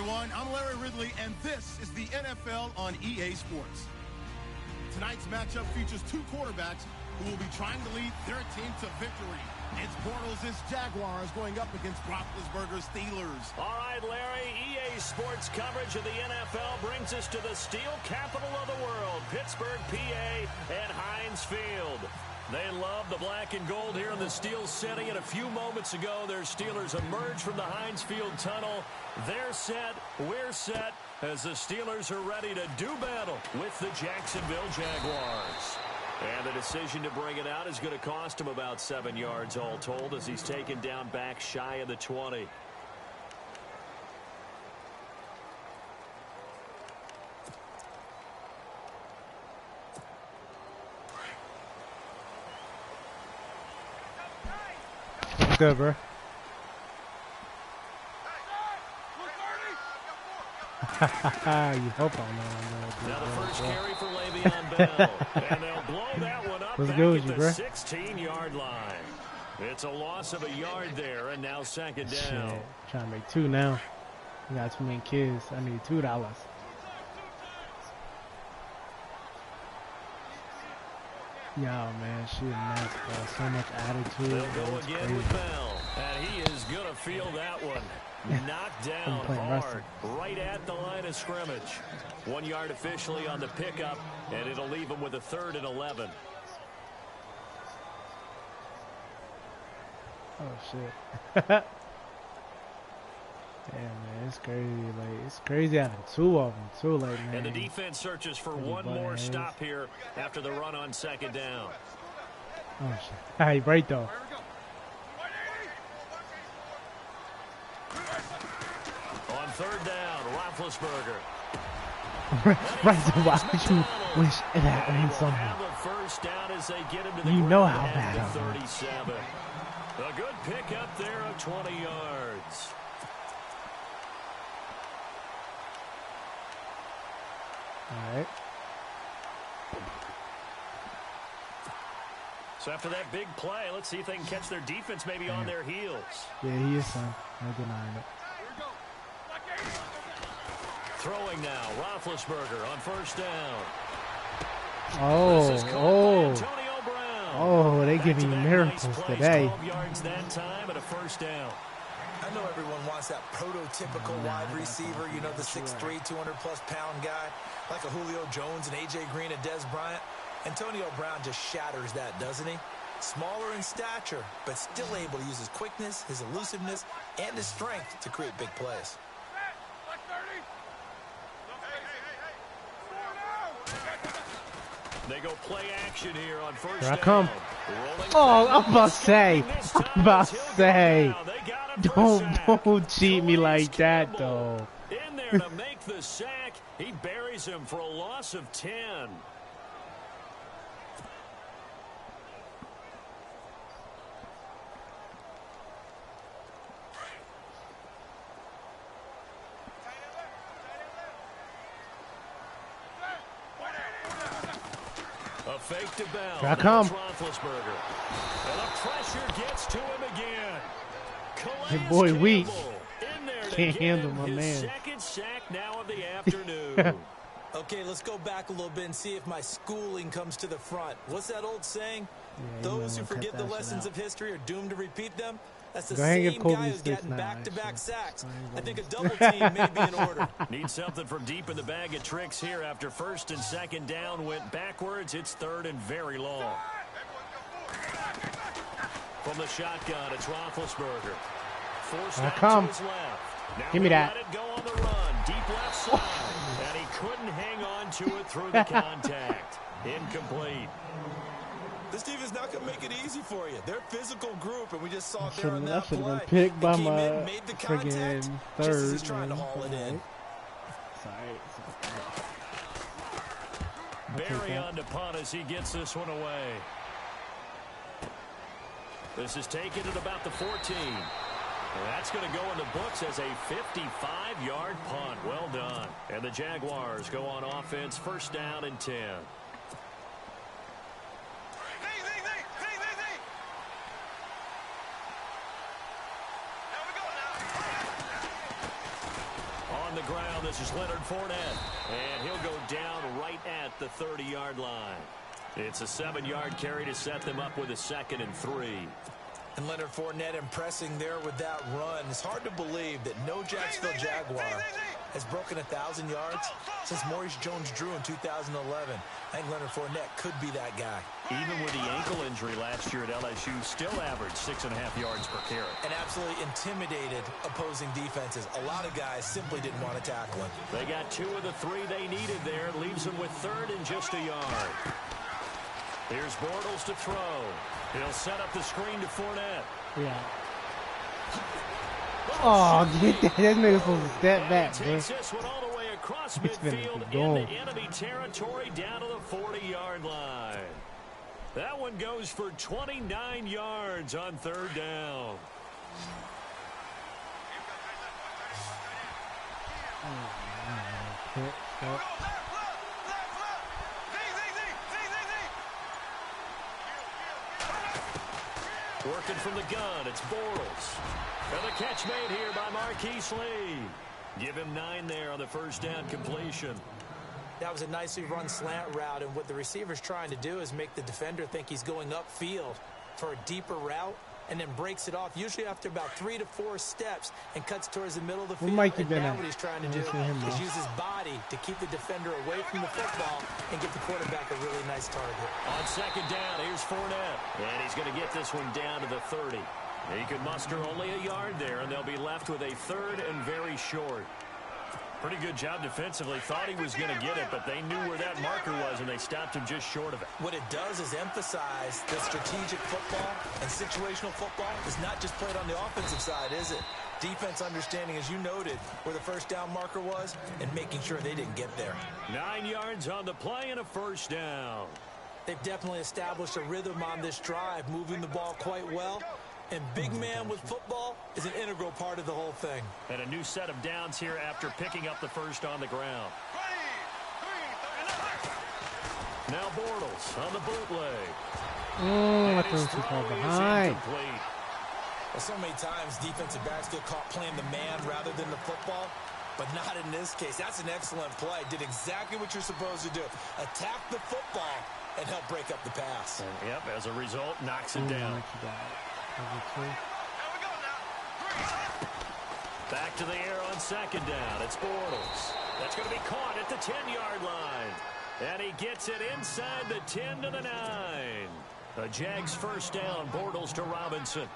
everyone. I'm Larry Ridley, and this is the NFL on EA Sports. Tonight's matchup features two quarterbacks who will be trying to lead their team to victory. It's Bortles' Jaguars going up against Roethlisberger's Steelers. All right, Larry, EA Sports coverage of the NFL brings us to the steel capital of the world, Pittsburgh, PA, and Heinz Field. They love the black and gold here in the steel city, and a few moments ago, their Steelers emerged from the Heinz Field tunnel. They're set, we're set, as the Steelers are ready to do battle with the Jacksonville Jaguars. And the decision to bring it out is going to cost him about 7 yards all told, as he's taken down back shy of the 20. Good, bro. You hope I know. Now the first carry for Le'Veon Bell, and they'll blow that one up back at the 16-yard line. It's a loss of a yard there, and now second down. Shit. Trying to make two now. You got too many kids. I need $2. Yo, man, she's nuts, bro. So much attitude. They'll go again with Bell, and he is going to feel that one. Knocked down hard, right at the line of scrimmage. 1 yard officially on the pickup, and it'll leave him with a 3rd and 11. Oh, shit. Yeah, man, it's crazy. Like, it's crazy having two of them, too. Like, man. And the defense searches for one more stop here after the run on second down. Oh, shit. Hey, right, though. On third down, Roethlisberger. Right, so why would you wish that on someone? First down as they get him to the you know how at bad the I am. 37. A good pickup there of 20 yards. All right. So after that big play, let's see if they can catch their defense maybe on their heels. Yeah, he is, son. No denying it. Throwing now, Roethlisberger on first down. Oh, they giving you miracles today. 12 yards that time and a first down. I know everyone wants that prototypical wide receiver, you know, the 6'3", 200-plus pound guy, like a Julio Jones and A.J. Green and Dez Bryant. Antonio Brown just shatters that, doesn't he? Smaller in stature, but still able to use his quickness, his elusiveness, and his strength to create big plays. They go play action here on first Here I down. come. Oh, I'm about to say. Don't cheat me like that, though. In there to make the sack. He buries him for a loss of 10. A fake to Bell. Here I come. Roethlisberger. And the pressure gets to him again. Your boy weak. Can't handle my man. Second sack now of the afternoon. Okay, let's go back a little bit and see if my schooling comes to the front. What's that old saying? Those who forget the lessons of history are doomed to repeat them. That's the same guy who's getting back-to-back sacks. I think a double team may be in order. Need something from deep in the bag of tricks here after first and second down went backwards. It's third and very long. From the shotgun, it's Roethlisberger. Forced out to his left. Now give me that. Let it go on the run. Deep left side. And he couldn't hang on to it through the contact. Incomplete. This team is not going to make it easy for you. They're a physical group, and we just saw it there on that play. Been picked by my made the contact, friggin' just as third. he's trying to haul it in. Barry on to punt as he gets this one away. This is taken at about the 14. And that's going to go in the books as a 55-yard punt. Well done. And the Jaguars go on offense, first down and 10. the ground. This is Leonard Fournette. And he'll go down right at the 30-yard line. It's a 7-yard carry to set them up with a 2nd and 3. And Leonard Fournette impressing there with that run. It's hard to believe that no Jacksonville Jaguar has broken 1,000 yards since Maurice Jones-Drew in 2011. I think Leonard Fournette could be that guy. Even with the ankle injury last year at LSU, still averaged 6.5 yards per carry. And absolutely intimidated opposing defenses. A lot of guys simply didn't want to tackle him. They got 2 of the 3 they needed there. Leaves them with 3rd and just a yard. Here's Bortles to throw. He'll set up the screen to Fournette. Yeah. Oh, get that. That nigga's supposed to step back, bro. Takes this one all the way across midfield into enemy territory down to the 40-yard line. That one goes for 29 yards on 3rd down. Working from the gun, it's Bortles. And the catch made here by Marquise Lee. Give him 9 there on the 1st down completion. That was a nicely run slant route, and what the receiver's trying to do is make the defender think he's going upfield for a deeper route, and then breaks it off, usually after about 3 to 4 steps, and cuts towards the middle of the field. And now what he's trying to do is use his body to keep the defender away from the football and give the quarterback a really nice target. On 2nd down, here's Fournette. And he's going to get this one down to the 30. He could muster only a yard there, and they'll be left with a 3rd and very short. Pretty good job defensively. Thought he was going to get it, but they knew where that marker was, and they stopped him just short of it. What it does is emphasize that strategic football and situational football is not just played on the offensive side, is it? Defense understanding, as you noted, where the 1st down marker was and making sure they didn't get there. 9 yards on the play and a 1st down. They've definitely established a rhythm on this drive, moving the ball quite well. And big man with football is an integral part of the whole thing. And a new set of downs here after picking up the 1st on the ground. Now Bortles on the bootleg. I threw too far behind. Well, so many times defensive backs get caught playing the man rather than the football, but not in this case. That's an excellent play. Did exactly what you're supposed to do. Attack the football and help break up the pass. And, yep, as a result, knocks it down. Back to the air on 2nd down. It's Bortles. That's going to be caught at the 10-yard line. And he gets it inside the 10 to the 9. A Jags 1st down. Bortles to Robinson.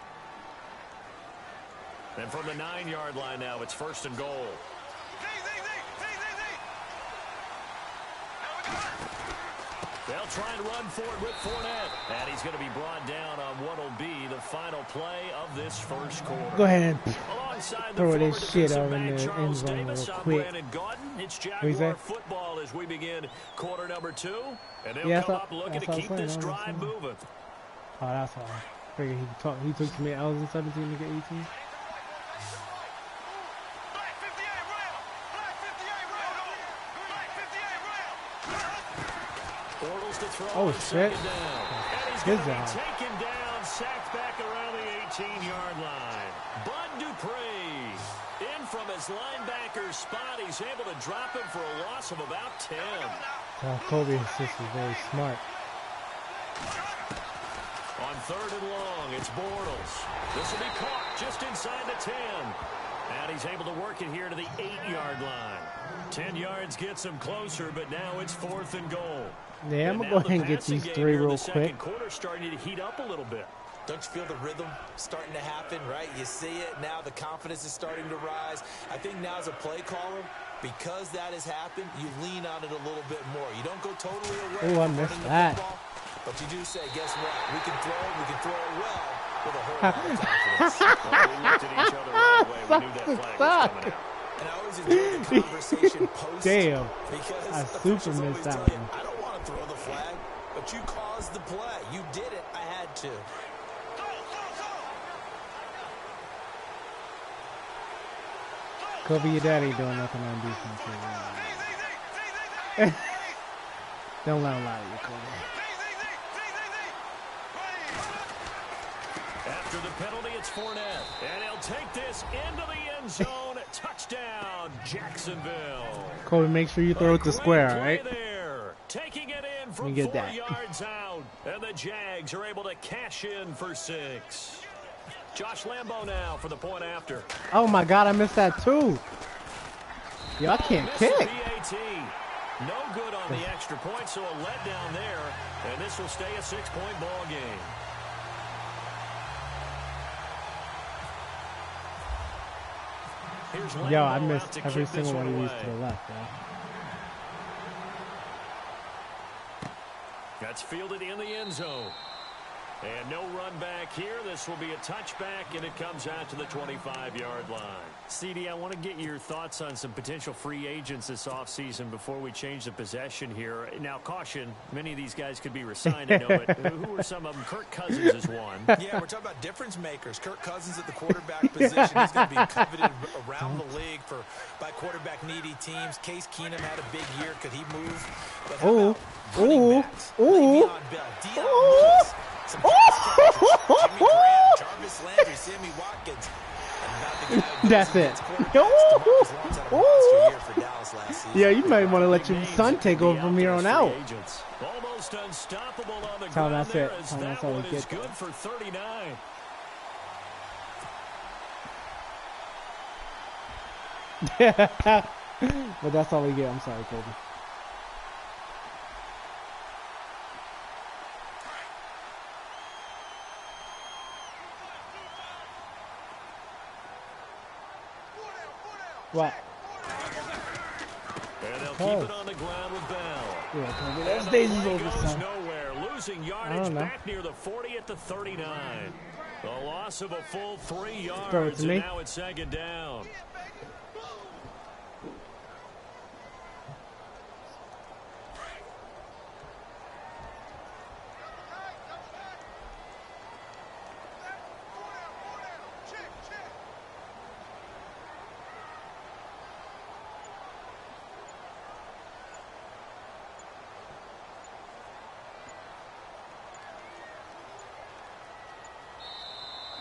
And from the 9-yard line now, it's 1st and goal. They'll try and run for it with Fournette. And he's going to be brought down on what will be the final play of this 1st quarter. Go ahead and Alongside throw the this shit over in the end zone real quick. It's Jaguar football as we begin quarter number 2. And they'll come up looking to keep this drive moving. Oh, that's all. I figured he took to me. I was in 17 to get 18. Oh, shit. Good job. Taken down, sacked back around the 18-yard line. Bud Dupree in from his linebacker spot. He's able to drop him for a loss of about 10. Kobe's assist is very smart. On 3rd and long, it's Bortles. This will be caught just inside the 10. And he's able to work it here to the 8-yard line. 10 yards gets him closer, but now it's 4th and goal. Yeah, I'm going to go ahead and get these 3 real quick. Quarter starting to heat up a little bit. Don't you feel the rhythm starting to happen, right? You see it now. The confidence is starting to rise. I think now as a play caller, because that has happened, you lean on it a little bit more. You don't go totally away. Oh, I missed that. Football, but you do say, guess what? We can throw it well with a whole lot of confidence. Well, we looked at each other right away. We knew that flag was coming out. And I always enjoy the conversation post. Damn. Because I super missed that one. I don't want to throw the flag, but you caused the play. You did it. I had to. Kobe, your daddy doing nothing on defense. Don't let him lie to you, Kobe. After the penalty, it's Fournette. And he'll take this into the end zone. Touchdown. touchdown, Jacksonville. Kobe, make sure you throw it to square, all right? There. Taking it in from 4 yards out. And the Jags are able to cash in for 6. Josh Lambo now for the point after. Oh, my God, I missed that, too. Yo, I can't kick. PAT. No good on the extra point, so a letdown there. And this will stay a 6-point ball game. Yo, I missed every single one of these to the left, yo. That's fielded in the end zone. And no run back here. This will be a touchback, and it comes out to the 25-yard line. CD, I want to get your thoughts on some potential free agents this offseason before we change the possession here. Now, caution, many of these guys could be resigned, I know, but who are some of them? Kirk Cousins is one. Yeah, we're talking about difference makers. Kirk Cousins at the quarterback position. He's going to be coveted around the league by quarterback-needy teams. Case Keenum had a big year. Could he move? But how about running backs? Le'Veon Bell, Deion Lewis. Some Jimmy Graham, Jarvis Landry, Sammy Watkins. That's it. Yeah, you might want to let your son take over from here on out. Almost unstoppable on the ground. That's it. That one is good for 39. But that's all we get. I'm sorry, Kobe. What? And they'll keep it on the ground with Bell. Yeah, those days is over, son. Nowhere, losing yardage back near the 40 at the 39. The loss of a full 3 yards, and now it's 2nd down.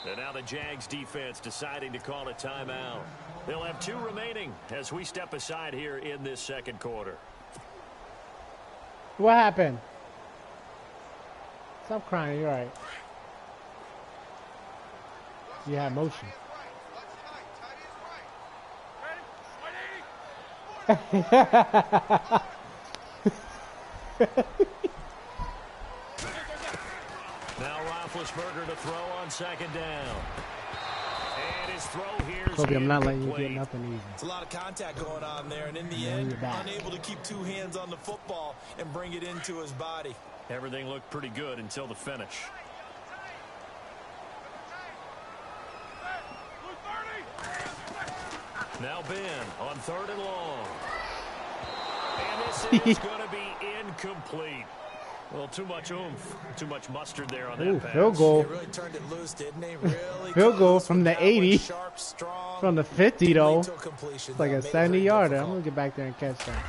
And now the Jags defense deciding to call a timeout. They'll have 2 remaining as we step aside here in this 2nd quarter. What happened? Stop crying, you're right. You had motion. Now Roethlisberger to throw on 2nd down. And his throw here is Kobe, I'm not letting you get nothing easy. It's a lot of contact going on there, and in the end, unable to keep 2 hands on the football and bring it into his body. Everything looked pretty good until the finish. Now Ben on 3rd and long. And this is going to be incomplete. Well, too much oomph, too much mustard there on that pass. Field goal. He really turned it loose, didn't he? Really field goal from the 80. Sharp, strong, from the 50, though. It's like a 70-yarder. I'm going to get back there and catch that.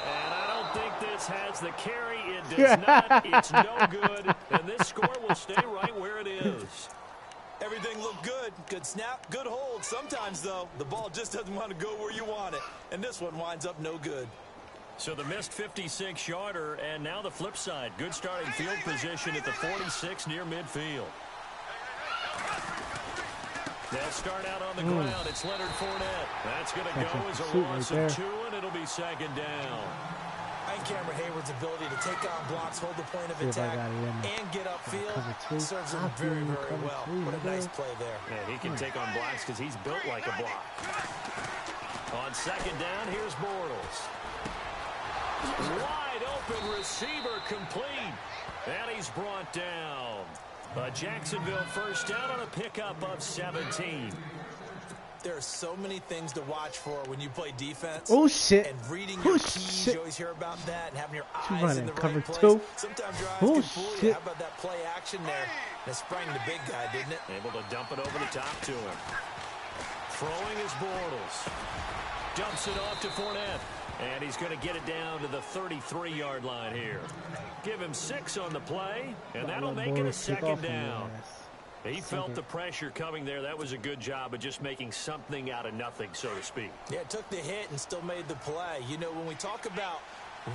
And I don't think this has the carry. It does not. It's no good. And this score will stay right where it is. Everything looked good. Good snap, good hold. Sometimes, though, the ball just doesn't want to go where you want it. And this one winds up no good. So the missed 56-yarder, and now the flip side. Good starting field position at the 46 near midfield. They'll start out on the ground. It's Leonard Fournette. That's going to go as a loss of 2, and it'll be 2nd down. I think Cameron Hayward's ability to take on blocks, hold the point of attack, and get upfield serves him very, very well. What a nice play there. Yeah, he can take on blocks because he's built like a block. On 2nd down, here's Bortles. Wide open receiver complete. And he's brought down. A Jacksonville first down on a pickup of 17. There are so many things to watch for when you play defense. Oh, shit. And reading your keys, you always hear about that, and having your eyes in the cover right place. 2. Sometimes your eyes can fool you. How about that play action there? That sprang the big guy, didn't it? Able to dump it over the top to him. Throwing is Bortles. Dumps it off to Fournette. And he's going to get it down to the 33-yard line here. Give him 6 on the play, and that'll make it a 2nd down. He felt the pressure coming there. That was a good job of just making something out of nothing, so to speak. Yeah, took the hit and still made the play. You know, when we talk about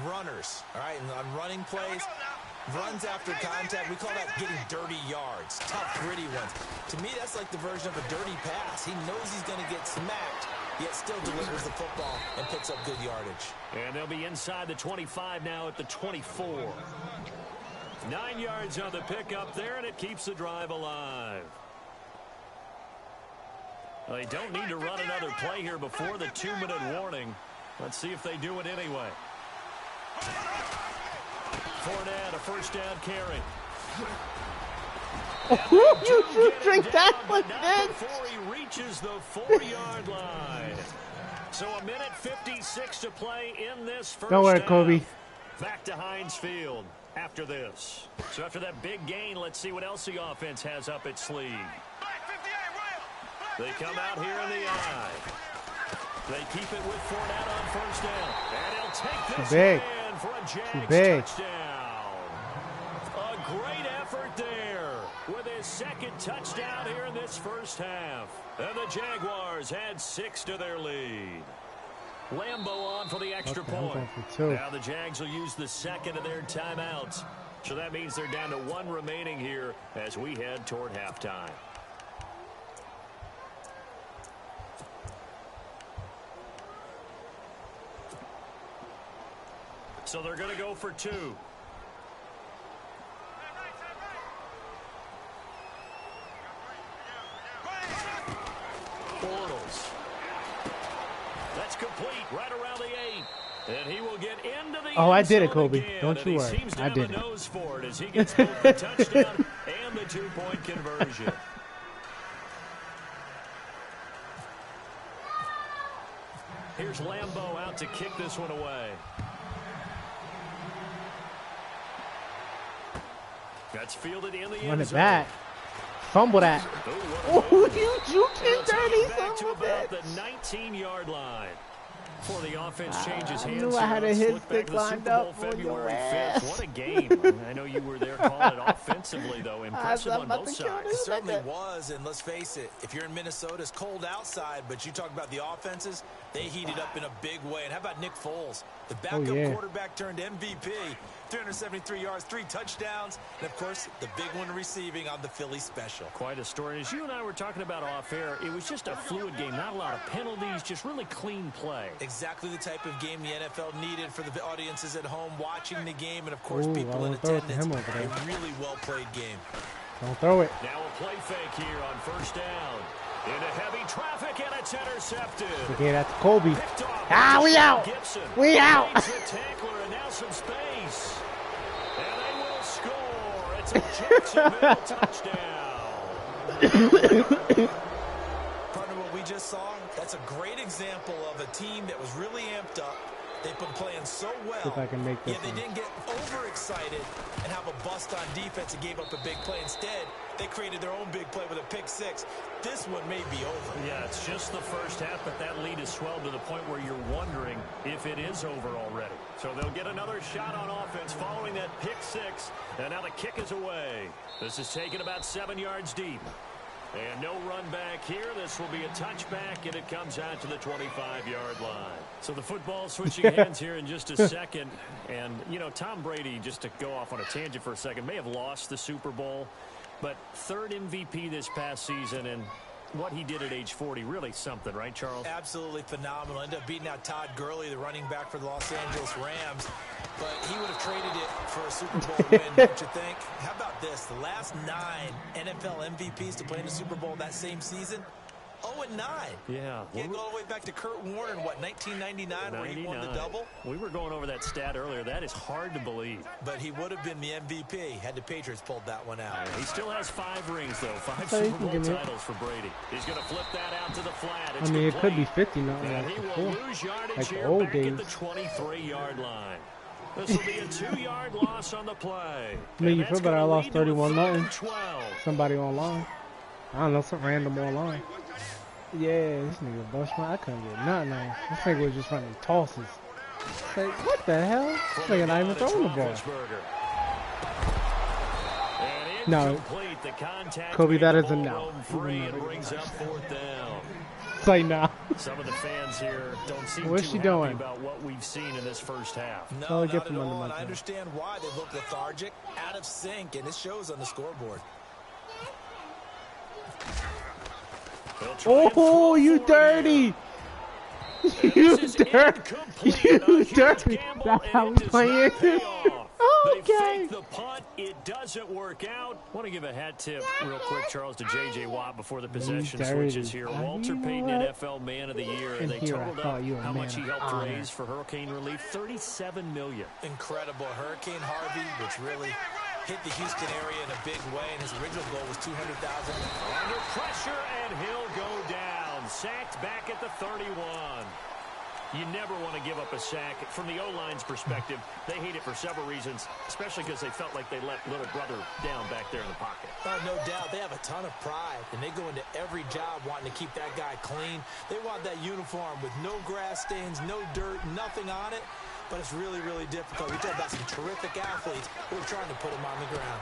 runners, all right, and on running plays, runs after contact, we call that getting dirty yards, tough, gritty ones. To me, that's like the version of a dirty pass. He knows he's going to get smacked, yet still delivers the football and picks up good yardage. And they'll be inside the 25 now at the 24. 9 yards on the pickup there, and it keeps the drive alive. Well, they don't need to run another play here before the 2-minute warning. Let's see if they do it anyway. Fournette, a first down carry. You drink that like this? Before he reaches the 4-yard line. So a minute 56 to play in this first Don't worry, half. Kobe. Back to Heinz Field after this. So after that big gain, let's see what else the offense has up its sleeve. They come out here in the eye. They keep it with Fournette on first down. And he'll take this in for a Jags touchdown. A great effort there with his second touchdown here in this first half. And the Jaguars had 6 to their lead. Lambeau on for the extra point. Now the Jags will use the second of their timeouts. So that means they're down to 1 remaining here as we head toward halftime. So they're going to go for 2. Bortles. That's complete right around the 8. And he will get into the I did it, Kobe. again, Don't you worry. I did it. Nose for it as he gets both the touchdown and the 2-point conversion. Here's Lambeau out to kick this one away. That's fielded in the end zone. Run it back. Fumble that. Oh, you juked him dirty, back to son of a about bitch. the 19-yard line. Before the offense changes hands, knew I had a hit stick lined up for February your 5th. ass. What a game. I know you were there calling it offensively, though. Impressive on both sides. It certainly was, and let's face it, if you're in Minnesota, it's cold outside, but you talk about the offenses, they heated up in a big way. And how about Nick Foles, the backup quarterback turned MVP, 373 yards, 3 touchdowns, and, of course, the big one receiving on the Philly special. Quite a story. As you and I were talking about off air, it was just a fluid game, not a lot of penalties, just really clean play. Exactly the type of game the NFL needed for the audiences at home watching the game, and, of course, people in attendance. A really well-played game. Don't throw it. Now a play fake here on first down. Into heavy traffic, and it's intercepted. Okay, that's Kobe. We out. Gibson. We out. Tackler, and now some space. And they will score. It's a Jacksonville touchdown. Partner, what we just saw, that's a great example of a team that was really amped up. They've been playing so well. See if I can make this they didn't get overexcited and have a bust on defense and gave up a big play. Instead, they created their own big play with a pick 6. This one may be over. Yeah, it's just the first half, but that lead has swelled to the point where you're wondering if it is over already. So they'll get another shot on offense following that pick 6. And now the kick is away. This is taken about 7 yards deep. And no run back here. This will be a touchback, and it comes out to the 25-yard line. So the football switching hands here in just a second. And, you know, Tom Brady, just to go off on a tangent for a second, may have lost the Super Bowl, but 3rd MVP this past season, and what he did at age 40, really something, right, Charles? Absolutely phenomenal. Ended up beating out Todd Gurley, the running back for the Los Angeles Rams. But he would have traded it for a Super Bowl win, don't you think? How about this? The last 9 NFL MVPs to play in the Super Bowl that same season, 0-9. Yeah. You go all the way back to Kurt Warner in, 1999, where he won the double? We were going over that stat earlier. That is hard to believe. But he would have been the MVP had the Patriots pulled that one out. Yeah, he still has 5 rings, though. 5 Super Bowl titles for Brady. He's going to flip that out to the flat. It's it could be 50 now. And he will lose yardage like here old back days. at the 23-yard line. This will be a 2-yard loss on the play. You feel better I lost 31-0. 12. Somebody online. I don't know, some random online. Yeah, this nigga bust my. I couldn't get nothing on. This nigga was just running tosses. Like, what the hell? This nigga not even throwing the ball. And No. Incomplete. The contact Kobe, that made is the a ball no. roam free and brings up 4th down. Say no. Some of the fans here don't seem What's too she happy doing? about what we've seen in this first half. No, Oh, not get at from under all, my and I tongue. understand why they look lethargic, out of sync, and it shows on the scoreboard. Oh, you dirty! You dirty! You dirty! That's how we play it. Okay. The punt, it doesn't work out. Want to give a hat tip real quick, Charles, to J.J. Watt before the possession switches here. Walter Payton, NFL Man of the Year, and they totaled up how much he helped raise for hurricane relief, $37 million. Incredible. Hurricane Harvey, which really hit the Houston area in a big way, and his original goal was $200,000. Under pressure, and he'll go down. Sacked back at the 31. You never want to give up a sack. From the O-line's perspective, they hate it for several reasons, especially because they felt like they let little brother down back there in the pocket. Oh, no doubt. They have a ton of pride, and they go into every job wanting to keep that guy clean. They want that uniform with no grass stains, no dirt, nothing on it, but it's really, really difficult. We talk about some terrific athletes who are trying to put him on the ground.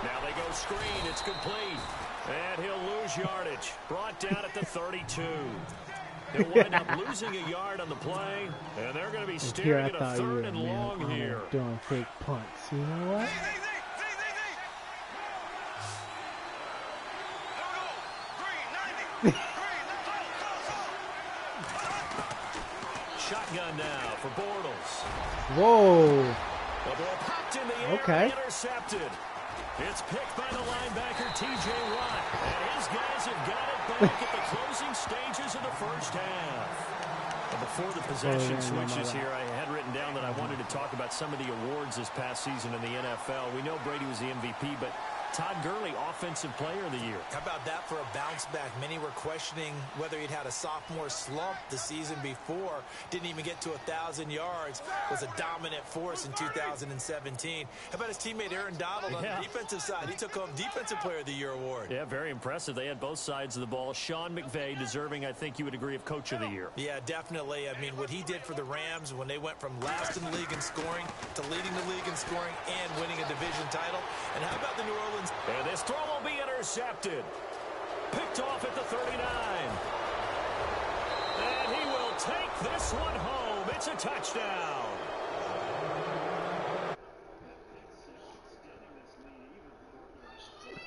Now they go screen. It's complete. And he'll lose yardage. Brought down at the 32. He'll wind up losing a yard on the play, and they're going to be staring at a 3rd and long here. Doing fake punts. You know what? Shotgun now for Bortles. Whoa. The ball popped in the air and intercepted. It's picked by the linebacker, T.J. Watt. And his guys have got it back at the closing stages of the first half. But before the possession switches here, I had written down that I wanted to talk about some of the awards this past season in the NFL. We know Brady was the MVP, but Todd Gurley, Offensive Player of the Year. How about that for a bounce back? Many were questioning whether he'd had a sophomore slump the season before. Didn't even get to 1,000 yards. Was a dominant force in 2017. How about his teammate Aaron Donald on the defensive side? He took home Defensive Player of the Year award. Yeah, very impressive. They had both sides of the ball. Sean McVay deserving, I think you would agree, of Coach of the Year. Yeah, definitely. I mean, what he did for the Rams when they went from last in the league in scoring to leading the league in scoring and winning a division title. And how about the New Orleans? And this throw will be intercepted. Picked off at the 39. And he will take this one home. It's a touchdown.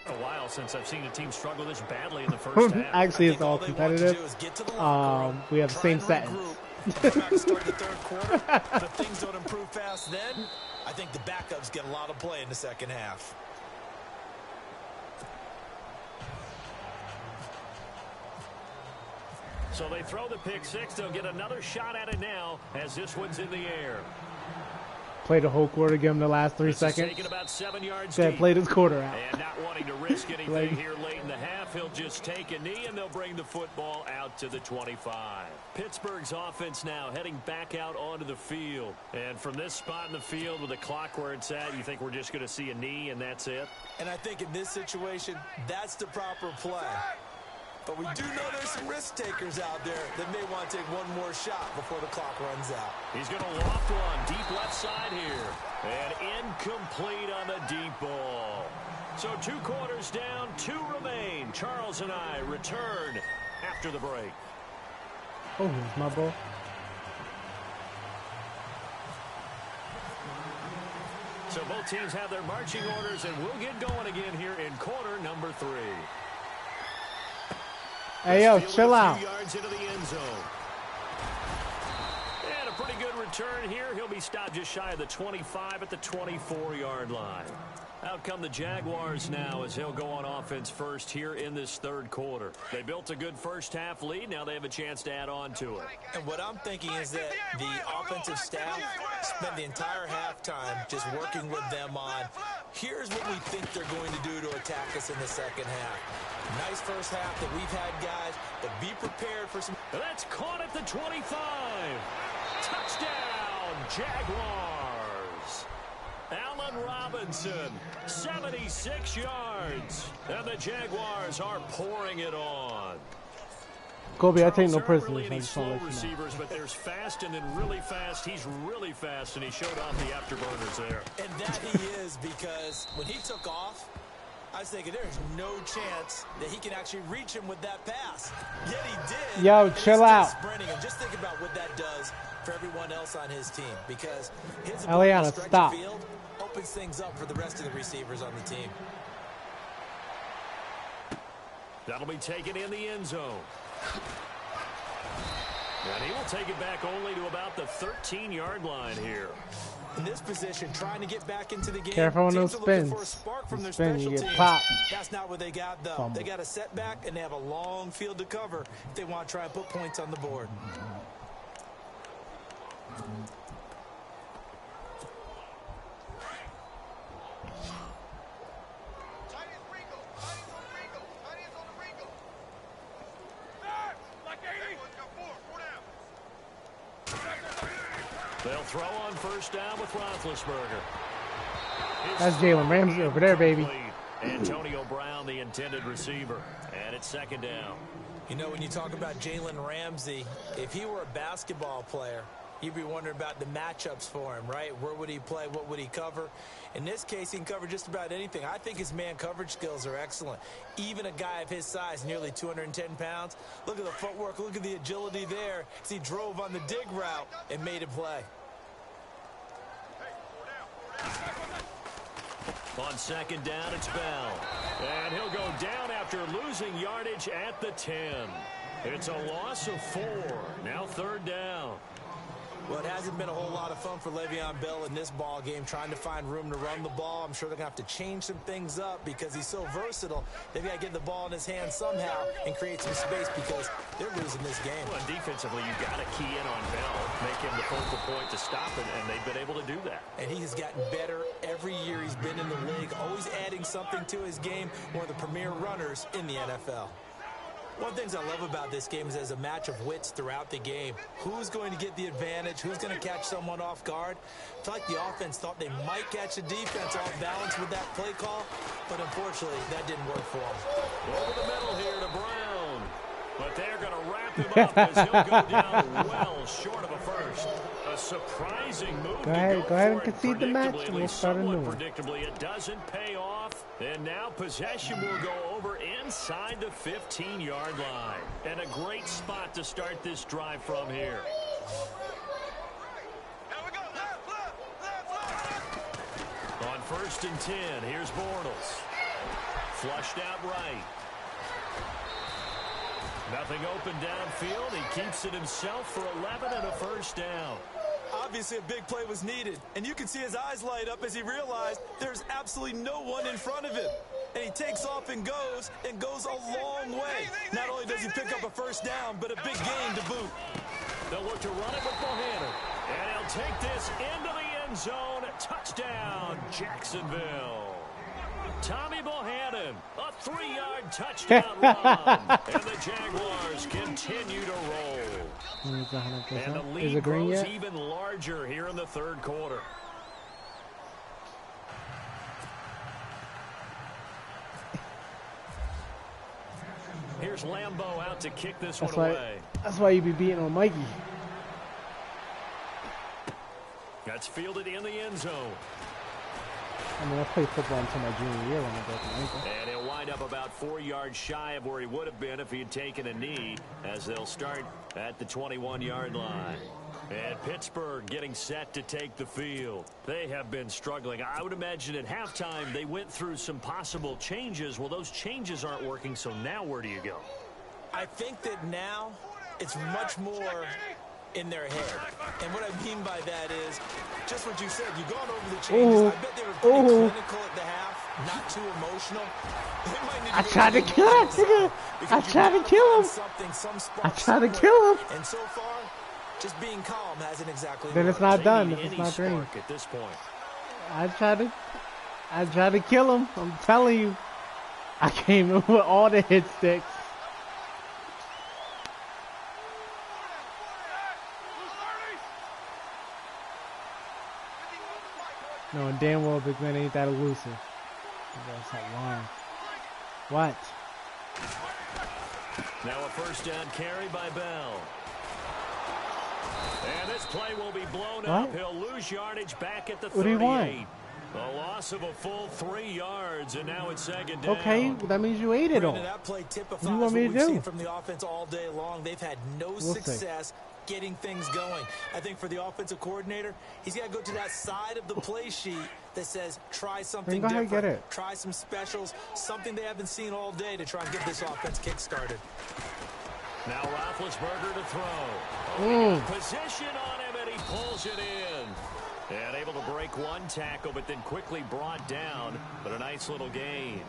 A while since I've seen a team struggle this badly in the first half. Actually, it's all competitive. We have the same sentence. Start the third quarter. If things don't improve fast then, I think the backups get a lot of play in the second half. So they throw the pick six. They'll get another shot at it now as this one's in the air. Played the whole quarter, give him the last 3 seconds. About 7 yards deep. Played his quarter out. And not wanting to risk anything here late in the half, he'll just take a knee and they'll bring the football out to the 25. Pittsburgh's offense now heading back out onto the field. And from this spot in the field with the clock where it's at, you think we're just going to see a knee and that's it? And I think in this situation, that's the proper play. But we do know there's some risk takers out there that may want to take one more shot before the clock runs out. He's going to loft one deep left side here. And incomplete on the deep ball. So 2 quarters down, 2 remain. Charles and I return after the break. Oh, here's my ball. So both teams have their marching orders, and we'll get going again here in quarter number 3. Hey, yo, chill out. Yards into the end zone. And a pretty good return here. He'll be stopped just shy of the 25 at the 24-yard line. Out come the Jaguars now as he'll go on offense first here in this third quarter. They built a good first half lead. Now they have a chance to add on to it. And what I'm thinking is that the offensive staff spent the entire halftime just working with them on, here's what we think they're going to do to attack us in the second half. Nice first half that we've had, guys, but be prepared for some... That's caught at the 25. Touchdown, Jaguars. Allen Robinson, 76 yards. And the Jaguars are pouring it on. Kobe, I take no prisoners. prisoners. Really slow receivers, but there's fast and then really fast. He's really fast, and he showed off the afterburners there. And that he is, because when he took off, I was thinking there's no chance that he can actually reach him with that pass. Yet he did. Yo, chill out. Sprinting, and just think about what that does for everyone else on his team, because his Eliana, ability to stretch stop. the field opens things up for the rest of the receivers on the team. That'll be taken in the end zone. And he will take it back only to about the 13-yard line here. In this position, trying to get back into the game. Careful on those Teams are looking spins. for a spark from their Spin, special you get teams. popped. That's not what they got, though. Fumble. They got a setback, and they have a long field to cover if they want to try and put points on the board. They'll throw on first down with Roethlisberger. That's Jalen Ramsey over there, baby. Antonio Brown, the intended receiver. And it's second down. You know, when you talk about Jalen Ramsey, if he were a basketball player, you'd be wondering about the matchups for him, right? Where would he play? What would he cover? In this case, he can cover just about anything. I think his man coverage skills are excellent. Even a guy of his size, nearly 210 pounds, look at the footwork, look at the agility there as he drove on the dig route and made a play. On second down, it's Bell. And he'll go down after losing yardage at the 10. It's a loss of 4. Now third down. Well, it hasn't been a whole lot of fun for Le'Veon Bell in this ball game, trying to find room to run the ball. I'm sure they're going to have to change some things up because he's so versatile. They've got to get the ball in his hands somehow and create some space because they're losing this game. Well, and defensively, you've got to key in on Bell, make him the focal point to stop it, and they've been able to do that. And he has gotten better every year he's been in the league, always adding something to his game, one of the premier runners in the NFL. One of the things I love about this game is there's a match of wits throughout the game. Who's going to get the advantage? Who's going to catch someone off guard? I feel like the offense thought they might catch the defense off balance with that play call, but unfortunately, that didn't work for them. Over the middle here to Brown. But they're going to wrap him up as he'll go down well short of a first. A surprising move. Go ahead and concede the match, and we'll start a new one. Predictably, it doesn't pay off. And now possession will go over inside the 15-yard line. And a great spot to start this drive from here. On first and 10, here's Bortles. Flushed out right. Nothing open downfield. He keeps it himself for 11 and a first down. Obviously, a big play was needed, and you can see his eyes light up as he realized there's absolutely no one in front of him. And he takes off and goes a long way. Not only does he pick up a first down, but a big gain to boot. They'll look to run it with Bohannon. And he'll take this into the end zone. Touchdown, Jacksonville. Tommy Bohannon, a 3-yard touchdown run. And the Jaguars continue to roll. And the lead grows even larger here in the third quarter. Here's Lambeau out to kick this one away. That's why you be beating on Mikey. That's fielded in the end zone. I mean, I played football until my junior year when I broke my ankle. And he'll wind up about 4 yards shy of where he would have been if he had taken a knee, as they'll start at the 21-yard line. And Pittsburgh getting set to take the field. They have been struggling. I would imagine at halftime they went through some possible changes. Well, those changes aren't working, so now where do you go? I think that now it's much more in their head. And what I mean by that is just what you said. You've gone over the changes. I bet they were pretty clinical at the half, not too emotional. I tried to kill him. I tried to kill him. I tried to kill him. And so far, just being calm hasn't exactly Then worked. it's not done. It's not dream. At this point. I tried to kill him. I'm telling you. I came in with all the hit sticks. No, and damn well Big Man ain't that elusive. That's that line. What? Now a first down carry by Bell. And this play will be blown up. He'll lose yardage back at the 38. What do you want? A loss of a full 3 yards, and now it's second down. Okay, that means you ate it all. That play typifies What do you want me to what we've do? seen from the offense all day long. They've had no success getting things going. I think for the offensive coordinator, he's got to go to that side of the play sheet that says try something different, try some specials, something they haven't seen all day to try and get this offense kick-started. Now Roethlisberger to throw. Position on him, and he pulls it in. And able to break one tackle, but then quickly brought down. But a nice little gain.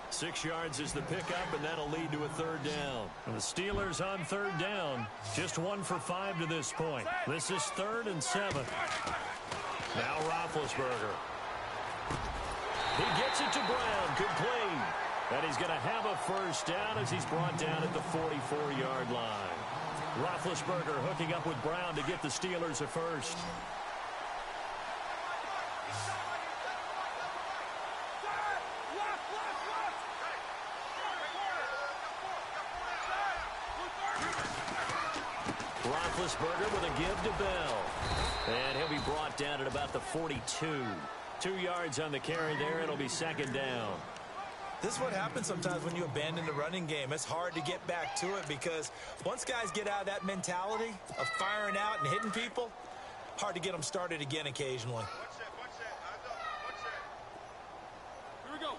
6 yards is the pickup, and that'll lead to a third down. And the Steelers on third down. Just 1 for 5 to this point. This is 3rd and 7. Now Roethlisberger. He gets it to Brown, complete. And he's going to have a first down as he's brought down at the 44-yard line. Roethlisberger hooking up with Brown to get the Steelers a first. Roethlisberger with a give to Bell. And he'll be brought down at about the 42. 2 yards on the carry there. It'll be second down. This is what happens sometimes when you abandon the running game. It's hard to get back to it because once guys get out of that mentality of firing out and hitting people, hard to get them started again occasionally. Here we go.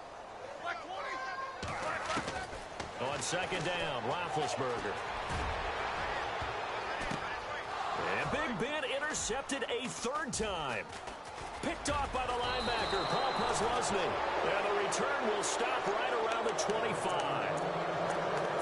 On second down, Roethlisberger. And Big Ben intercepted a third time. Picked off by the linebacker, Paul Posluszny. And the return will stop right around the 25.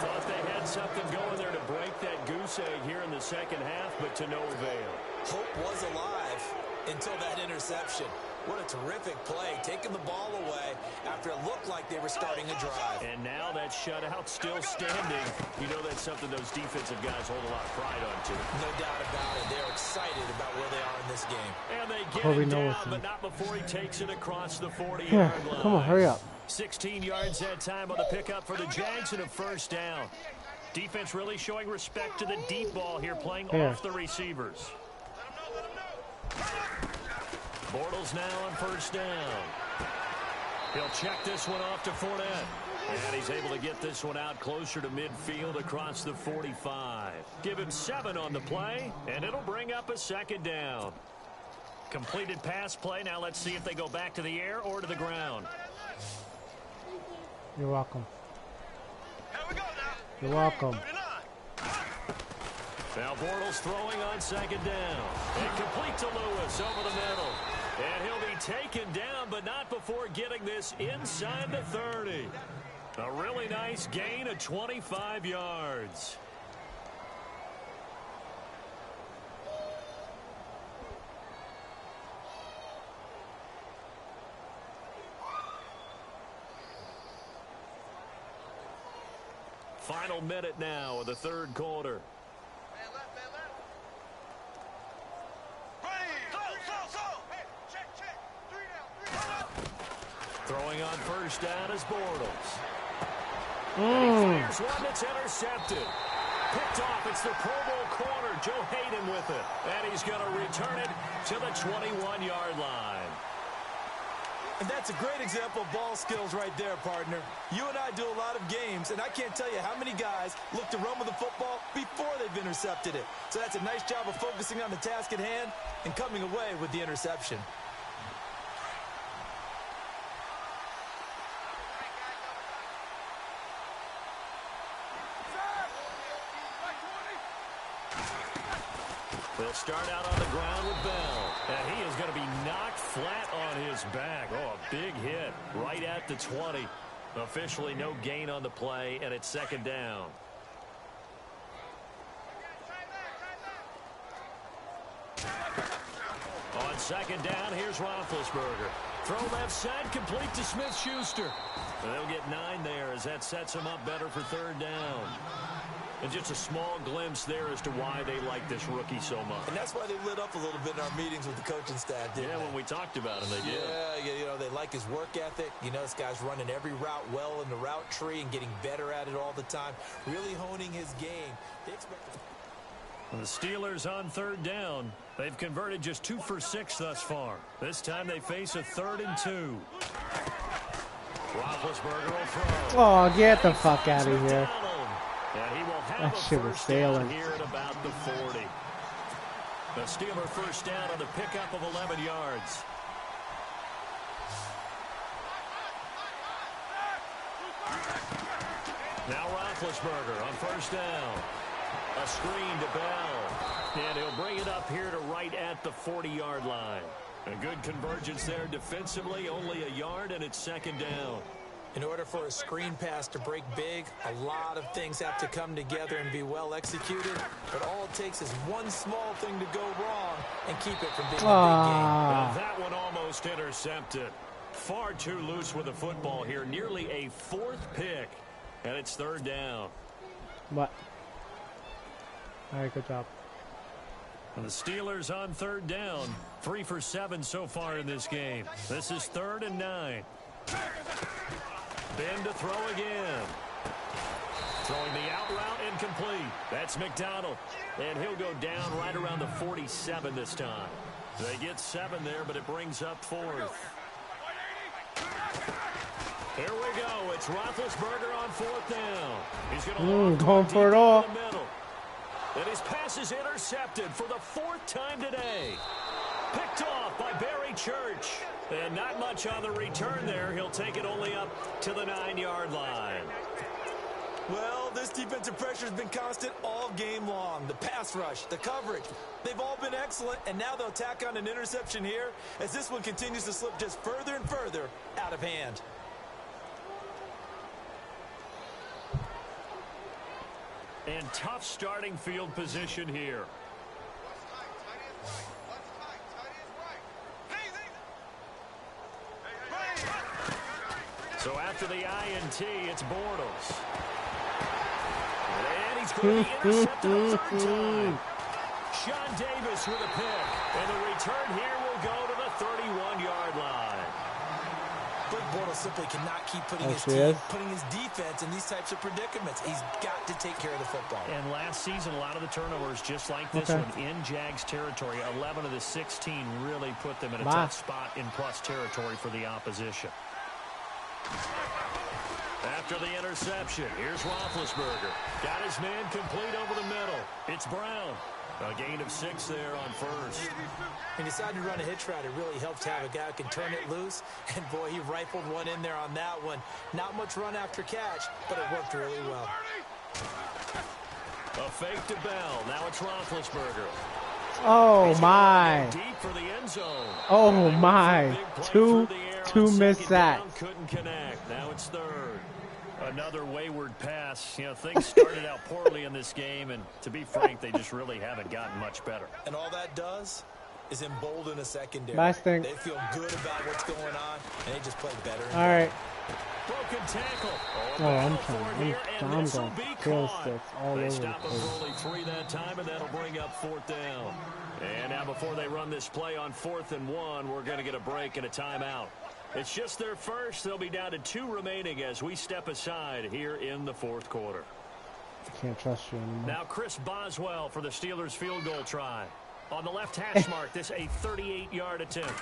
Thought they had something going there to break that goose egg here in the second half, but to no avail. Hope was alive until that interception. What a terrific play, taking the ball away after it looked like they were starting a drive. And now that shutout still standing. You know that's something those defensive guys hold a lot of pride on, too. No doubt about it. They're excited about where they are in this game. And they get it down, but not before he takes it across the 40-yard line. Come on, hurry up. 16 yards that time on the pickup for the Jags and a first down. Defense really showing respect to the deep ball here, playing off the receivers. Bortles now on first down. He'll check this one off to Fournette. And he's able to get this one out closer to midfield across the 45. Give him 7 on the play, and it'll bring up a second down. Completed pass play. Now let's see if they go back to the air or to the ground. You're welcome. Here we go now. You're welcome. Now Bortles throwing on second down. And complete to Lewis over the middle. And he'll be taken down, but not before getting this inside the 30. A really nice gain of 25 yards. Final minute now of the third quarter. Throwing on first down is Bortles. Here's one that's intercepted. Picked off. It's the Pro Bowl corner, Joe Hayden with it. And he's going to return it to the 21-yard line. And that's a great example of ball skills right there, partner. You and I do a lot of games, and I can't tell you how many guys look to run with the football before they've intercepted it. So that's a nice job of focusing on the task at hand and coming away with the interception. They'll start out on the ground with Bell. And he is going to be knocked flat on his back. Oh, a big hit right at the 20. Officially no gain on the play, and it's second down. On second down, here's Roethlisberger. Throw left side, complete to Smith-Schuster. And they'll get 9 there as that sets them up better for third down. And just a small glimpse there as to why they like this rookie so much. And that's why they lit up a little bit in our meetings with the coaching staff, didn't they? When we talked about him, they did. Yeah, you know, they like his work ethic. You know, this guy's running every route well in the route tree and getting better at it all the time. Really honing his game. They expect The Steelers on third down. They've converted just 2 for 6 thus far. This time they face a 3rd and 2. Roethlisberger will throw. Oh, get the fuck out of here. And he will have That shit was sailing. here at about the 40. The Steeler first down on the pickup of 11 yards. Now Roethlisberger on first down. A screen to Bell. And he'll bring it up here to right at the 40-yard line. A good convergence there defensively, only a yard, and it's 2nd down. In order for a screen pass to break big, a lot of things have to come together and be well executed. But all it takes is one small thing to go wrong and keep it from being a big game. Well, that one almost intercepted. Far too loose with the football here. Nearly a 4th pick. And it's 3rd down. What? All right, good job. And the Steelers on 3rd down. 3 for 7 so far in this game. This is 3rd and 9. Ben to throw again. Throwing the out route incomplete. That's McDonald. And he'll go down right around the 47 this time. They get 7 there, but it brings up 4th. Here we go. It's Roethlisberger on 4th down. He's going to going for it all. And his pass is intercepted for the 4th time today. Picked off by Barry Church. And not much on the return there. He'll take it only up to the 9-yard line. Well, this defensive pressure has been constant all game long. The pass rush, the coverage, they've all been excellent. And now they'll tack on an interception here as this one continues to slip just further and further out of hand. And tough starting field position here. So after the INT, it's Bortles. And he's going to be intercepted a 3rd time. Sean Davis with a pick. And the return here will go to the 31-yard line. Blake Bortles simply cannot keep putting his defense in these types of predicaments. He's got to take care of the football. And last season, a lot of the turnovers just like this one in Jags territory. 11 of the 16 really put them in a tough spot in plus territory for the opposition. After the interception, here's Roethlisberger. Got his man complete over the middle. It's Brown. A gain of 6 there on 1st. He decided to run a hitch route. It really helped to have a guy who can turn it loose. And, boy, he rifled one in there on that one. Not much run after catch, but it worked really well. A fake to Bell. Now it's Roethlisberger. Oh, my. Deep for the end zone. Oh, my. Two missed sacks. Couldn't connect. Now it's 3rd. Another wayward pass. You know, things started out poorly in this game, and to be frank, they just really haven't gotten much better. And all that does is embolden a secondary. Last thing. They feel good about what's going on, and they just play better. All right. Broken tackle. I'm going kill sticks all over the place. They stop him for only 3 that time, and that'll bring up 4th down. And now before they run this play on 4th and 1, we're going to get a break and a timeout. It's just their first. They'll be down to 2 remaining as we step aside here in the 4th quarter. Can't trust you anymore. Now Chris Boswell for the Steelers field goal try. On the left hash mark, this a 38-yard attempt.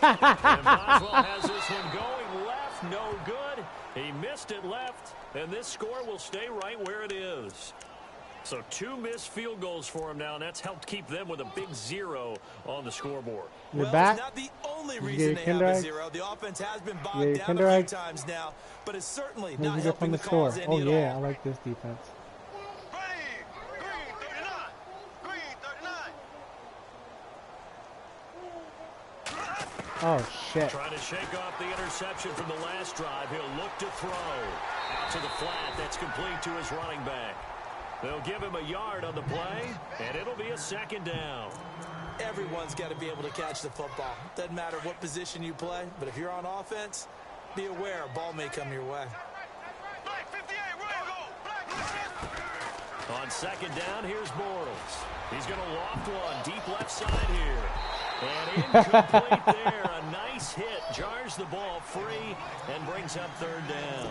And Boswell has this one going left, no good. He missed it left, and this score will stay right where it is. So 2 missed field goals for him now, and that's helped keep them with a big 0 on the scoreboard. You're back. It's not the only reason they have a 0. The offense has been bogged down a few times now, but it's certainly not helping the cause any at all. Oh, yeah, I like this defense. Oh, shit. Trying to shake off the interception from the last drive. He'll look to throw. Out to the flat. That's complete to his running back. They'll give him a yard on the play, and it'll be a 2nd down. Everyone's got to be able to catch the football. Doesn't matter what position you play, but if you're on offense, be aware a ball may come your way. On 2nd down, here's Bortles. He's going to loft one deep left side here. And incomplete there. A nice hit. Jars the ball free and brings up 3rd down.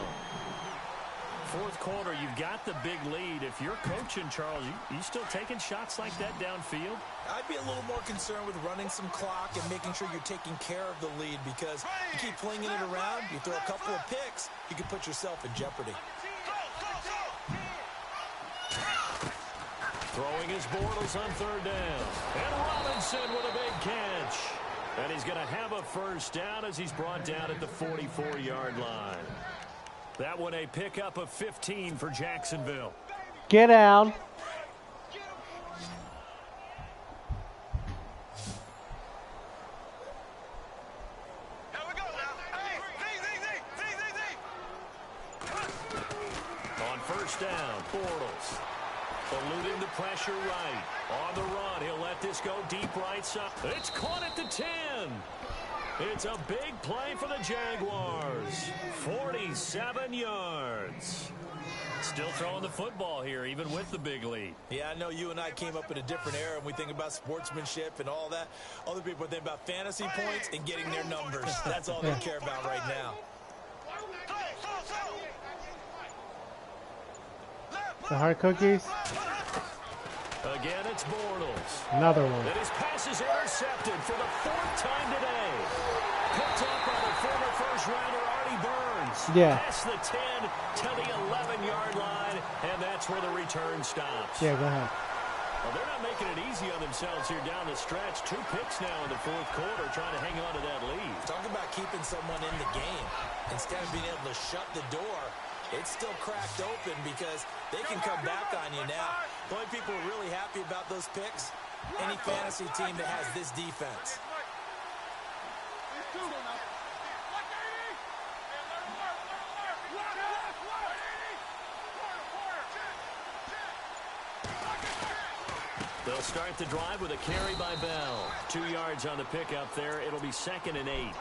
fourth quarter. You've got the big lead. If you're coaching, Charles, you still taking shots like that downfield? I'd be a little more concerned with running some clock and making sure you're taking care of the lead, because you keep flinging it around, you throw a couple of picks, you can put yourself in jeopardy. Throwing his Bortles on third down. And Robinson with a big catch. And he's going to have a first down as he's brought down at the 44-yard line. That one a pickup of 15 for Jacksonville. Get down. On first down, Bortles. Eluding the pressure right. On the run, he'll let this go deep right side. It's caught at the 10. It's a big play for the Jaguars. 47 yards. Still throwing the football here, even with the big lead. Yeah, I know you and I came up in a different era, and we think about sportsmanship and all that. Other people think about fantasy points and getting their numbers. That's all they care about right now. The hard cookies. Again, it's Bortles. Another one. And his pass is intercepted for the fourth time today. Picked up by the former first-rounder Artie Burns. Yeah. Past the 10 to the 11-yard line, and that's where the return stops. Yeah, go ahead. Well, they're not making it easy on themselves here down the stretch. 2 picks now in the fourth quarter, trying to hang on to that lead. Talk about keeping someone in the game. Instead of being able to shut the door, it's still cracked open because they can come back on you now. The only people who are really happy about those picks, any fantasy team that has this defense. They'll start the drive with a carry by Bell. 2 yards on the pickup there. It'll be 2nd and 8.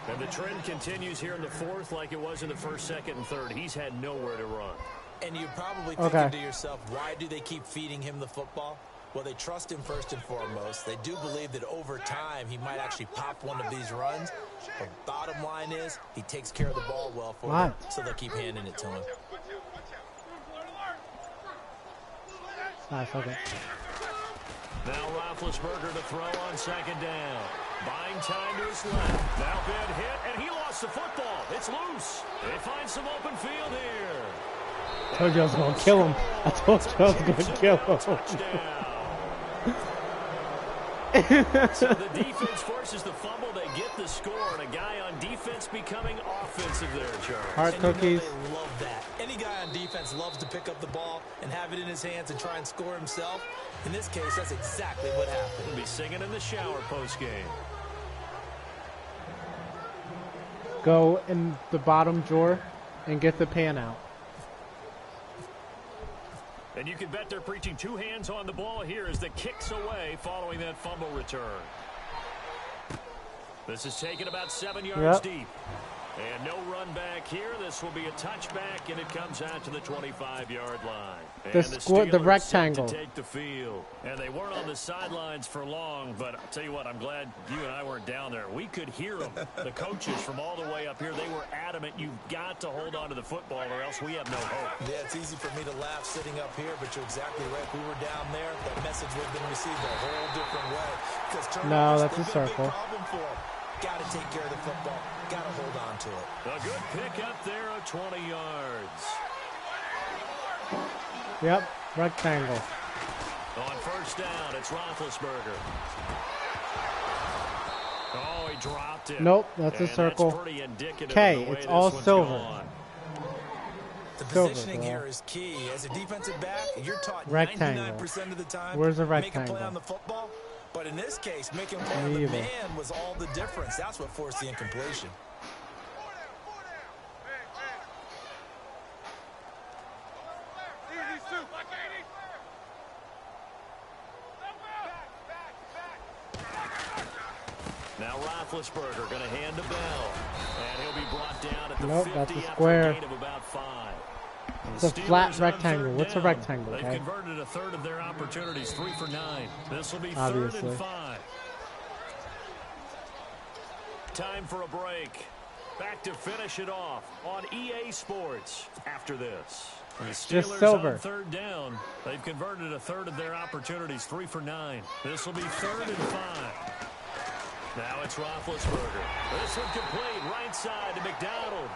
And the trend continues here in the fourth like it was in the first, second, and third. He's had nowhere to run. And you're probably thinking to yourself, why do they keep feeding him the football? Well, they trust him first and foremost. They do believe that over time he might actually pop one of these runs. But bottom line is he takes care of the ball well for them, so they'll keep handing it to him. Nice, okay. Now Roethlisberger to throw on second down. Buying time to his left. Now bad hit, and he lost the football. It's loose. They find some open field here. I told you I was going to kill him. I told you I was going to kill him. So the defense forces the fumble. They get the score, and a guy on defense becoming offensive there, Charles. Hard cookies. They love that. Any guy on defense loves to pick up the ball and have it in his hands and try and score himself. In this case, that's exactly what happened. He'll be singing in the shower post-game. Go in the bottom drawer and get the pan out. And you can bet they're preaching 2 hands on the ball here as the kick's away following that fumble return. This is taken about 7 yards deep. And no run back here. This will be a touchback, and it comes out to the 25-yard line. The rectangle. To take the field. And they weren't on the sidelines for long, but I'll tell you what, I'm glad you and I weren't down there. We could hear them. The coaches from all the way up here, they were adamant. You've got to hold on to the football or else we have no hope. Yeah, it's easy for me to laugh sitting up here, but you're exactly right. If we were down there, that message would have been received a whole different way. No, that's a circle. Got to take care of the football. Got to hold on to it. A good pick up there of 20 yards. Yep, rectangle. On first down, it's Roethlisberger. Oh, he dropped it. Nope, that's a circle. K, it's all silver. The positioning here is key. As a defensive back, you're taught 99% of the time. Where's the rectangle? Make a play on the football. But in this case, making play on the man was all the difference. That's what forced the incompletion. Now Roethlisberger going to hand to Bell. And he'll be brought down at the 50 that's a after square. a gain of about 5. It's a flat rectangle. What's a rectangle? They've Okay. converted a third of their opportunities, 3 for 9. This will be Obviously. 3rd and 5. Time for a break. Back to finish it off on EA Sports after this. The Just Steelers Silver. on third down. They've converted a third of their opportunities, 3 for 9. This will be 3rd and 5. Now it's Roethlisberger. This one complete, right side to McDonald.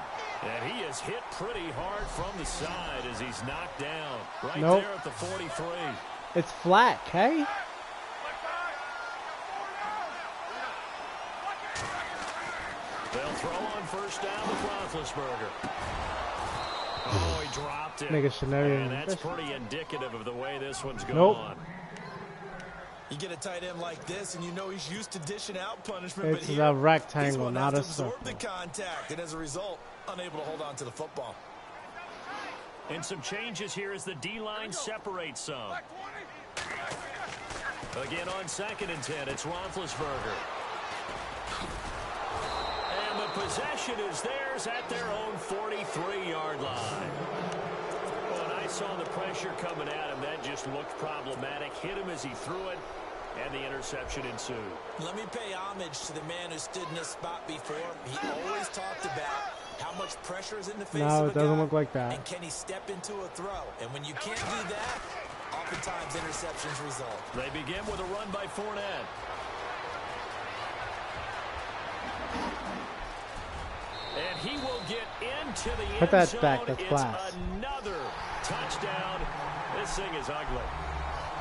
And he is hit pretty hard from the side as he's knocked down. Right there at the 43. It's flat, okay? They'll throw on first down with Roethlisberger. Oh, he dropped it. Nigga should never And that's pretty indicative of the way this one's going on. You get a tight end like this, and you know he's used to dishing out punishment. It's a rectangle, not a circle. Absorb the contact, and as a result, unable to hold on to the football. And some changes here as the D-line separates some. Again on 2nd and 10, it's Roethlisberger. And the possession is theirs at their own 43-yard line. When I saw the pressure coming at him, that just looked problematic. Hit him as he threw it, and the interception ensued. Let me pay homage to the man who stood in this spot before. He always talked about how much pressure is in the face of a guy. No, it doesn't look like that. And can he step into a throw? And when you can't do that, oftentimes interceptions result. They begin with a run by Fournette. And he will get into the end Put that zone. back, that's It's class. another touchdown. This thing is ugly.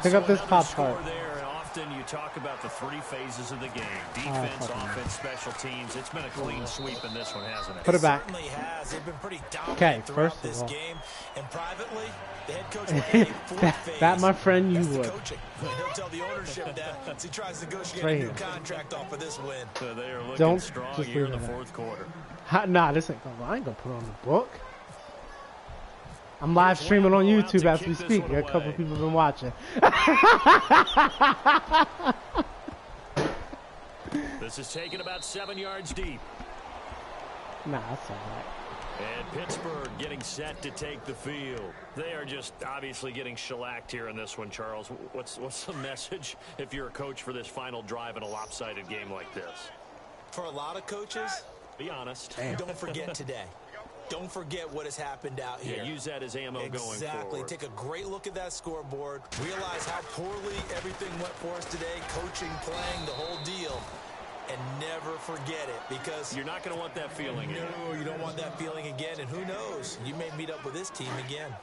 Pick up this another Pop score Tart. there, and often you talk about the 3 phases of the game. Defense, offense, special teams. It's been a clean sweep in this one, hasn't it? Put it back. Certainly has. They've been pretty dominant Okay, throughout first this of all. game. And privately, the head coach will get a 4th phase. That, my friend, you That's the would. coaching. He'll tell the ownership that as he tries to negotiate Right a new here. contract off of this win. So they are looking Don't strong just here in leave the it 4th quarter. Nah, this ain't gonna. I ain't gonna put it on the book. I'm live streaming on YouTube as we speak. A couple people have been watching. This is taken about 7 yards deep. Nah, that's all right. And Pittsburgh getting set to take the field. They are just obviously getting shellacked here in this one, Charles. What's the message if you're a coach for this final drive in a lopsided game like this? For a lot of coaches, be honest. Don't forget today. Don't forget what has happened out here. Yeah, use that as ammo going forward. Exactly. Take a great look at that scoreboard. Realize how poorly everything went for us today. Coaching, playing, the whole deal. And never forget it, because you're not going to want that feeling again. No, you don't want that feeling again. And who knows? You may meet up with this team again.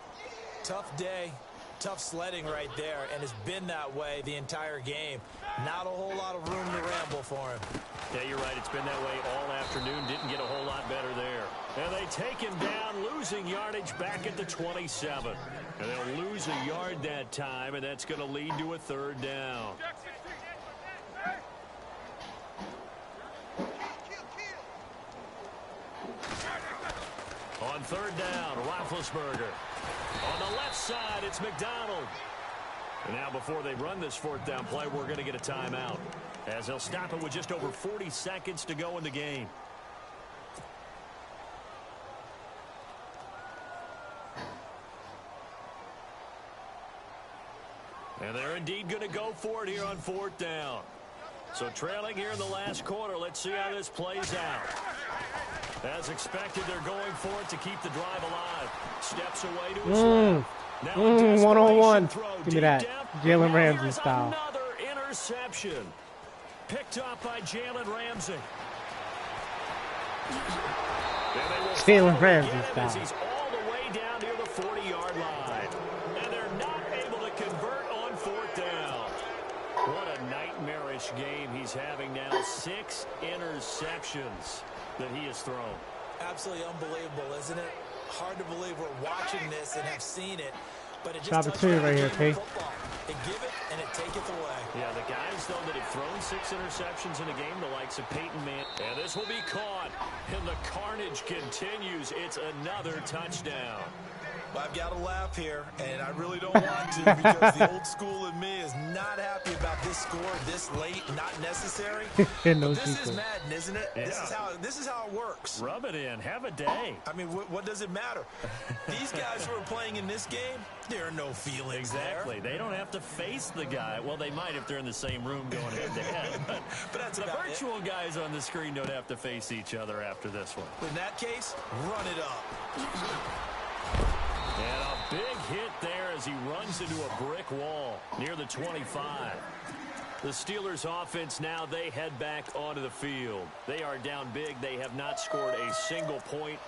Tough day. Tough sledding right there, and it's been that way the entire game. Not a whole lot of room to ramble for him. Yeah, you're right. It's been that way all afternoon. Didn't get a whole lot better there. And they take him down, losing yardage back at the 27. And they'll lose a yard that time, and that's going to lead to a 3rd down. On 3rd down, Roethlisberger. On the left side, it's McDonald. And now before they run this 4th down play, we're going to get a timeout, as they'll stop it with just over 40 seconds to go in the game. And they're indeed going to go for it here on 4th down. So trailing here in the last quarter, let's see how this plays out. As expected, they're going for it to keep the drive alive. Steps away to his left. Now one-on-one. throw. Give me that. Jalen Ramsey style. Another interception. Picked up by Jalen Ramsey. Jalen Ramsey style. He's all the way down near the 40-yard line. And they're not able to convert on 4th down. What a nightmarish game he's having now. 6 interceptions that he has thrown. Absolutely unbelievable, isn't it? Hard to believe we're watching this and have seen it, but it just opportunity right here, P. They give it and it taketh away. Yeah, the guys, though, that have thrown 6 interceptions in a game, the likes of Peyton Manning. And this will be caught, and the carnage continues. It's another touchdown. Well, I've got to laugh here, and I really don't want to, because the old school in me is not happy about this score this late, not necessary. No this secret. is Madden, isn't it? Yeah. This is how it works. Rub it in. Have a day. I mean, what does it matter? These guys who are playing in this game, there are no feelings Exactly. there. They don't have to face the guy. Well, they might if they're in the same room going head-to-head. But that's the about it. virtual guys on the screen don't have to face each other after this one. In that case, run it up. And a as he runs into a brick wall near the 25. The Steelers offense now, they head back onto the field. They are down big. They have not scored a single point.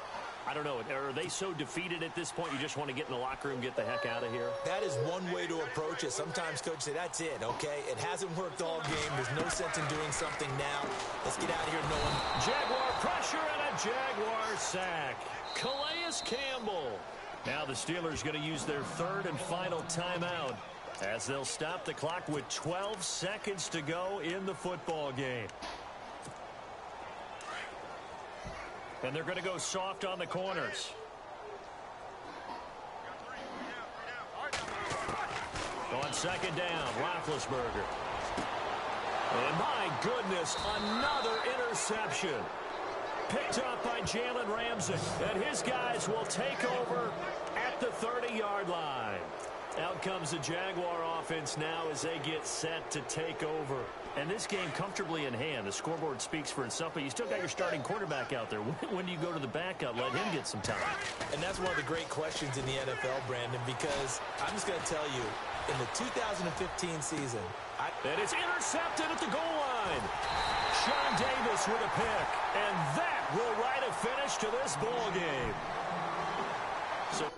I don't know, are they so defeated at this point you just want to get in the locker room, get the heck out of here? That is one way to approach it. Sometimes coaches say, that's it, okay? It hasn't worked all game. There's no sense in doing something now. Let's get out of here knowing. Jaguar pressure and a Jaguar sack. Calais Campbell. Now the Steelers going to use their third and final timeout as they'll stop the clock with 12 seconds to go in the football game. And they're going to go soft on the corners. On second down, Roethlisberger. And my goodness, another interception. Picked up by Jalen Ramsey. And his guys will take over at the 30-yard line. Out comes the Jaguar offense now as they get set to take over. And this game comfortably in hand. The scoreboard speaks for itself, but you still got your starting quarterback out there. When do you go to the backup, let him get some time? And that's one of the great questions in the NFL, Brandon, because I'm just going to tell you, in the 2015 season, and it's intercepted at the goal line. Sean Davis with a pick, and that will write a finish to this ball game. So